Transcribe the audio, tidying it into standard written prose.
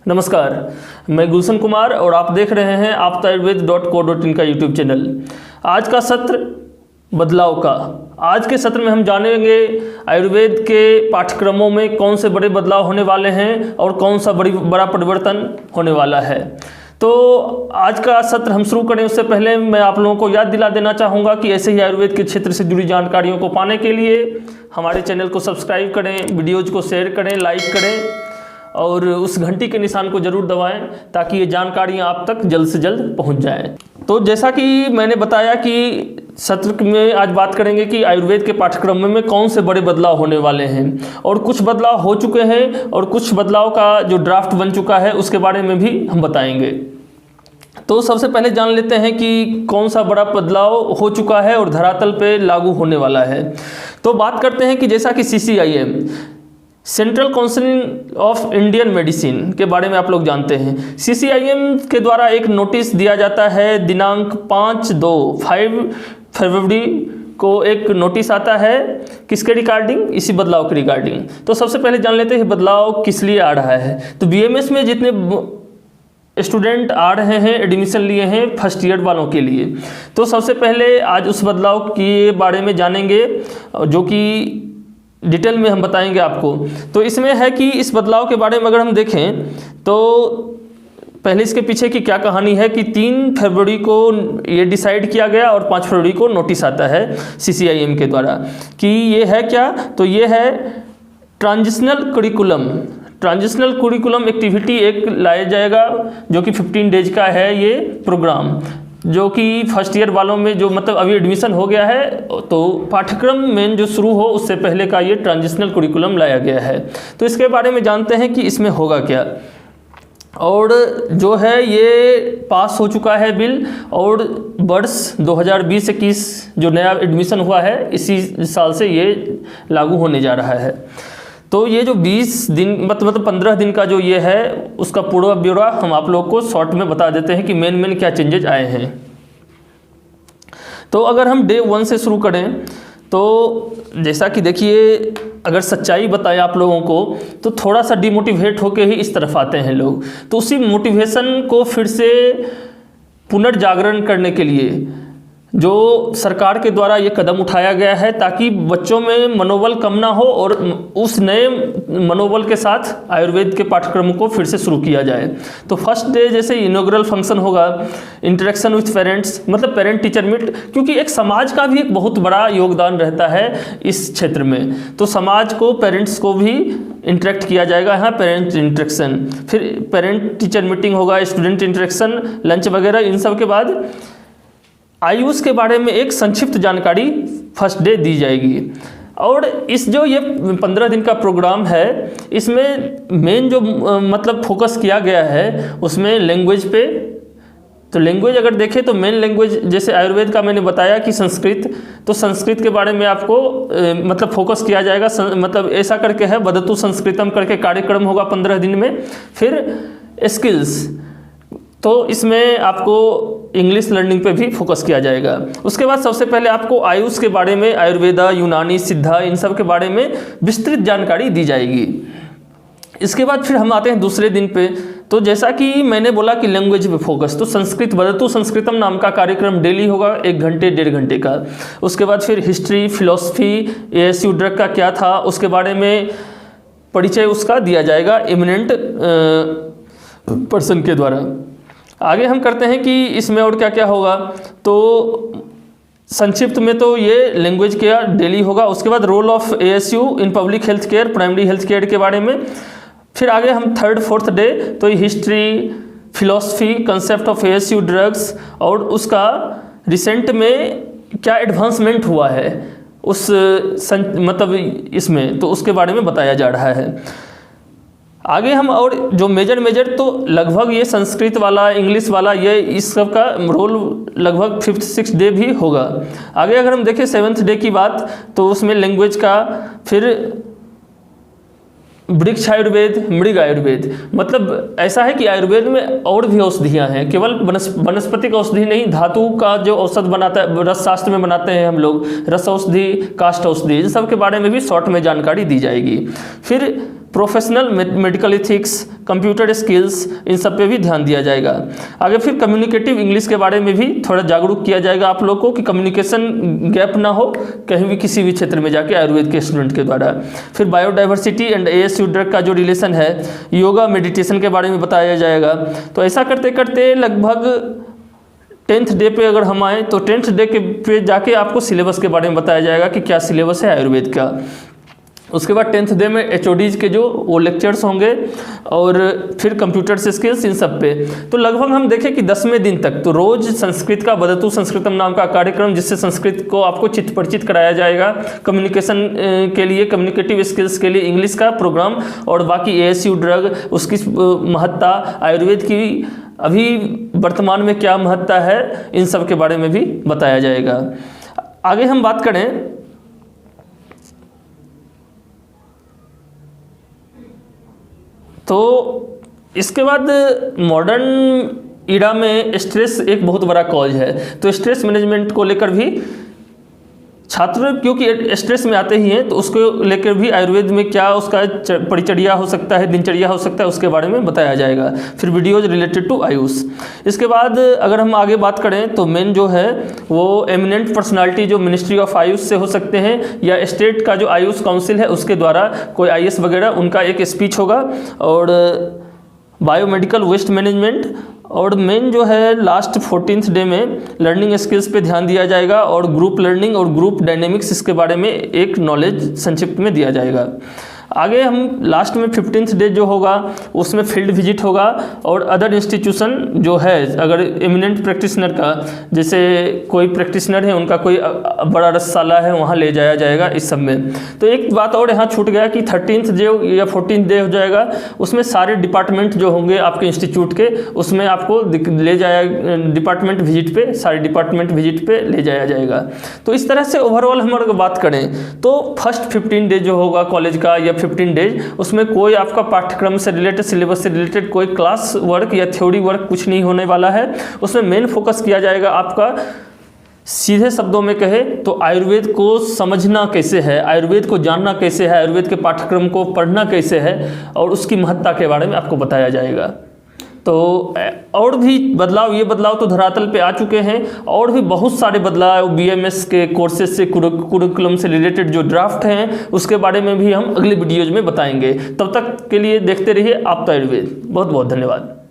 नमस्कार, मैं गुलशन कुमार और आप देख रहे हैं aaptaayurved.co.in का यूट्यूब चैनल। आज का सत्र बदलाव का। आज के सत्र में हम जानेंगे आयुर्वेद के पाठ्यक्रमों में कौन से बड़े बदलाव होने वाले हैं और कौन सा बड़ा परिवर्तन होने वाला है। तो आज का सत्र हम शुरू करें उससे पहले मैं आप लोगों को याद दिला देना चाहूँगा कि ऐसे ही आयुर्वेद के क्षेत्र से जुड़ी जानकारियों को पाने के लिए हमारे चैनल को सब्सक्राइब करें, वीडियोज़ को शेयर करें, लाइक करें और उस घंटी के निशान को जरूर दबाएं ताकि ये जानकारियाँ आप तक जल्द से जल्द पहुंच जाएं। तो जैसा कि मैंने बताया कि सत्र में आज बात करेंगे कि आयुर्वेद के पाठ्यक्रम में कौन से बड़े बदलाव होने वाले हैं और कुछ बदलाव हो चुके हैं और कुछ बदलाव का जो ड्राफ्ट बन चुका है उसके बारे में भी हम बताएंगे। तो सबसे पहले जान लेते हैं कि कौन सा बड़ा बदलाव हो चुका है और धरातल पे लागू होने वाला है। तो बात करते हैं कि जैसा कि CCIM central council of Indian medicine के बारे में आप लोग जानते हैं। CCIM के द्वारा एक नोटिस दिया जाता है दिनांक 5 फरवरी को एक नोटिस आता है किसके रिगार्डिंग, इसी बदलाव के रिगार्डिंग। तो सबसे पहले जान लेते हैं बदलाव किस लिए आ रहा है। तो BMS में जितने स्टूडेंट आ रहे हैं, एडमिशन लिए हैं फर्स्ट ईयर वालों के लिए, तो सबसे पहले आज उस बदलाव के बारे में जानेंगे जो कि डिटेल में हम बताएंगे आपको। तो इसमें है कि इस बदलाव के बारे में अगर हम देखें तो पहले इसके पीछे की क्या कहानी है कि 3 फरवरी को ये डिसाइड किया गया और 5 फरवरी को नोटिस आता है CCIM के द्वारा कि ये है क्या। तो ये है ट्रांजिशनल करिकुलम एक्टिविटी एक लाया जाएगा जो कि 15 डेज का है ये प्रोग्राम, जो कि फर्स्ट ईयर वालों में जो मतलब अभी एडमिशन हो गया है तो पाठ्यक्रम में जो शुरू हो उससे पहले का ये ट्रांजिशनल करिकुलम लाया गया है। तो इसके बारे में जानते हैं कि इसमें होगा क्या। और जो है ये पास हो चुका है बिल और वर्ष 2020-21 जो नया एडमिशन हुआ है इसी साल से ये लागू होने जा रहा है। तो ये जो 20 दिन मतलब 15 दिन का जो ये है उसका पूरा ब्यौरा हम आप लोग को शॉर्ट में बता देते हैं कि मेन क्या चेंजेज आए हैं। तो अगर हम डे 1 से शुरू करें तो जैसा कि देखिए अगर सच्चाई बताएं आप लोगों को तो थोड़ा सा डिमोटिवेट होके ही इस तरफ आते हैं लोग। तो उसी मोटिवेशन को फिर से पुनर्जागरण करने के लिए जो सरकार के द्वारा ये कदम उठाया गया है ताकि बच्चों में मनोबल कम ना हो और उस नए मनोबल के साथ आयुर्वेद के पाठ्यक्रम को फिर से शुरू किया जाए। तो फर्स्ट डे जैसे इनॉग्रल फंक्शन होगा, इंटरेक्शन विथ पेरेंट्स मतलब पेरेंट टीचर मीट, क्योंकि एक समाज का भी एक बहुत बड़ा योगदान रहता है इस क्षेत्र में। तो समाज को, पेरेंट्स को भी इंटरेक्ट किया जाएगा यहाँ, पेरेंट इंटरेक्शन, फिर पेरेंट टीचर मीटिंग होगा, स्टूडेंट इंटरेक्शन, लंच वगैरह। इन सब के बाद आयुष के बारे में एक संक्षिप्त जानकारी फर्स्ट डे दी जाएगी। और इस जो ये 15 दिन का प्रोग्राम है इसमें मेन जो मतलब फोकस किया गया है उसमें लैंग्वेज पे। तो लैंग्वेज अगर देखें तो मेन लैंग्वेज जैसे आयुर्वेद का मैंने बताया कि संस्कृत, तो संस्कृत के बारे में आपको मतलब फोकस किया जाएगा। मतलब ऐसा करके है वदतु संस्कृतम करके कार्यक्रम होगा 15 दिन में। फिर स्किल्स, तो इसमें आपको इंग्लिश लर्निंग पे भी फोकस किया जाएगा। उसके बाद सबसे पहले आपको आयुष के बारे में, आयुर्वेदा, यूनानी, सिद्धा, इन सब के बारे में विस्तृत जानकारी दी जाएगी। इसके बाद फिर हम आते हैं दूसरे दिन पे। तो जैसा कि मैंने बोला कि लैंग्वेज पे फोकस, तो संस्कृत वदतु संस्कृतम नाम का कार्यक्रम डेली होगा 1 घंटे 1.5 घंटे का। उसके बाद फिर हिस्ट्री, फिलॉसफी, ASU ड्रग का क्या था उसके बारे में परिचय उसका दिया जाएगा एमिनेंट पर्सन के द्वारा। आगे हम करते हैं कि इसमें और क्या क्या होगा। तो संक्षिप्त में तो ये लैंग्वेज का डेली होगा। उसके बाद role of ASU in public health care, primary health care के बारे में। फिर आगे हम 3rd 4th डे तो history, philosophy, concept of ASU drugs और उसका रिसेंट में क्या एडवांसमेंट हुआ है उस मतलब इसमें, तो उसके बारे में बताया जा रहा है। आगे हम और जो मेजर तो लगभग ये संस्कृत वाला, इंग्लिश वाला, ये इस सब का रोल लगभग 5th 6th डे भी होगा। आगे अगर हम देखें 7th डे की बात तो उसमें लैंग्वेज का, फिर वृक्ष आयुर्वेद, मृग आयुर्वेद, मतलब ऐसा है कि आयुर्वेद में और भी औषधियाँ हैं, केवल वनस्पतिक औषधि नहीं, धातु का जो औषध बनाता है, रस शास्त्र में बनाते हैं हम लोग, रस औषधि, काष्ठ औषधि, इन सब के बारे में भी शॉर्ट में जानकारी दी जाएगी। फिर professional medical ethics, computer skills, इन सब पे भी ध्यान दिया जाएगा। आगे फिर कम्युनिकेटिव इंग्लिश के बारे में भी थोड़ा जागरूक किया जाएगा आप लोग को कि कम्युनिकेशन गैप ना हो कहीं भी किसी भी क्षेत्र में जाके आयुर्वेद के स्टूडेंट के द्वारा। फिर बायोडाइवर्सिटी एंड ASU ड्रग का जो रिलेशन है, योगा मेडिटेशन के बारे में बताया जाएगा। तो ऐसा करते करते लगभग 10th डे पे अगर हम आएँ तो 10th डे के पे जाके आपको सिलेबस के बारे में बताया जाएगा कि क्या सिलेबस है आयुर्वेद का। उसके बाद 10th डे में HODs के जो वो लेक्चर्स होंगे और फिर कंप्यूटर स्किल्स, इन सब पे। तो लगभग हम देखें कि 10वें दिन तक तो रोज संस्कृत का वदतु संस्कृतम नाम का कार्यक्रम, जिससे संस्कृत को आपको चित्त परिचित कराया जाएगा, कम्युनिकेशन के लिए, कम्युनिकेटिव स्किल्स के लिए इंग्लिश का प्रोग्राम, और बाकी ASU ड्रग, उसकी महत्ता, आयुर्वेद की अभी वर्तमान में क्या महत्ता है, इन सब के बारे में भी बताया जाएगा। आगे हम बात करें तो इसके बाद मॉडर्न इरा में स्ट्रेस एक बहुत बड़ा कॉज है। तो स्ट्रेस मैनेजमेंट को लेकर भी छात्र क्योंकि स्ट्रेस में आते ही हैं, तो उसको लेकर भी आयुर्वेद में क्या उसका परिचर्या हो सकता है, दिनचर्या हो सकता है, उसके बारे में बताया जाएगा। फिर वीडियोज रिलेटेड टू आयुष। इसके बाद अगर हम आगे बात करें तो मेन जो है वो एमिनेंट पर्सनालिटी जो मिनिस्ट्री ऑफ आयुष से हो सकते हैं, या स्टेट का जो आयुष काउंसिल है उसके द्वारा कोई IAS वगैरह, उनका एक स्पीच होगा। और बायोमेडिकल वेस्ट मैनेजमेंट, और मेन जो है लास्ट 14th डे में लर्निंग स्किल्स पे ध्यान दिया जाएगा, और ग्रुप लर्निंग और ग्रुप डायनेमिक्स, इसके बारे में एक नॉलेज संक्षिप्त में दिया जाएगा। आगे हम लास्ट में 15th डे जो होगा उसमें फील्ड विजिट होगा, और अदर इंस्टीट्यूशन जो है, अगर एमिनेंट प्रैक्टिशनर का, जैसे कोई प्रैक्टिशनर है उनका कोई बड़ा रसशाला है, वहाँ ले जाया जाएगा इस सब में। तो एक बात और यहाँ छूट गया कि 13th डे या 14th डे हो जाएगा, उसमें सारे डिपार्टमेंट जो होंगे आपके इंस्टीट्यूट के, उसमें आपको ले जाया डिपार्टमेंट विजिट पे, सारे डिपार्टमेंट विजिट पे ले जाया जाएगा। तो इस तरह से ओवरऑल हम अगर बात करें तो फर्स्ट 15 डे जो होगा कॉलेज का या 15 डेज, उसमें कोई आपका पाठ्यक्रम से रिलेटेड, सिलेबस से रिलेटेड कोई क्लास वर्क या थ्योरी वर्क कुछ नहीं होने वाला है। उसमें मेन फोकस किया जाएगा आपका, सीधे शब्दों में कहे तो आयुर्वेद को समझना कैसे है, आयुर्वेद को जानना कैसे है, आयुर्वेद के पाठ्यक्रम को पढ़ना कैसे है, और उसकी महत्ता के बारे में आपको बताया जाएगा। तो और भी बदलाव, ये बदलाव तो धरातल पे आ चुके हैं, और भी बहुत सारे बदलाव BMS के कोर्सेज से, कुरिकुलम से रिलेटेड जो ड्राफ्ट हैं उसके बारे में भी हम अगले वीडियोज में बताएंगे। तब तक के लिए देखते रहिए आप आयुर्वेद। बहुत बहुत धन्यवाद।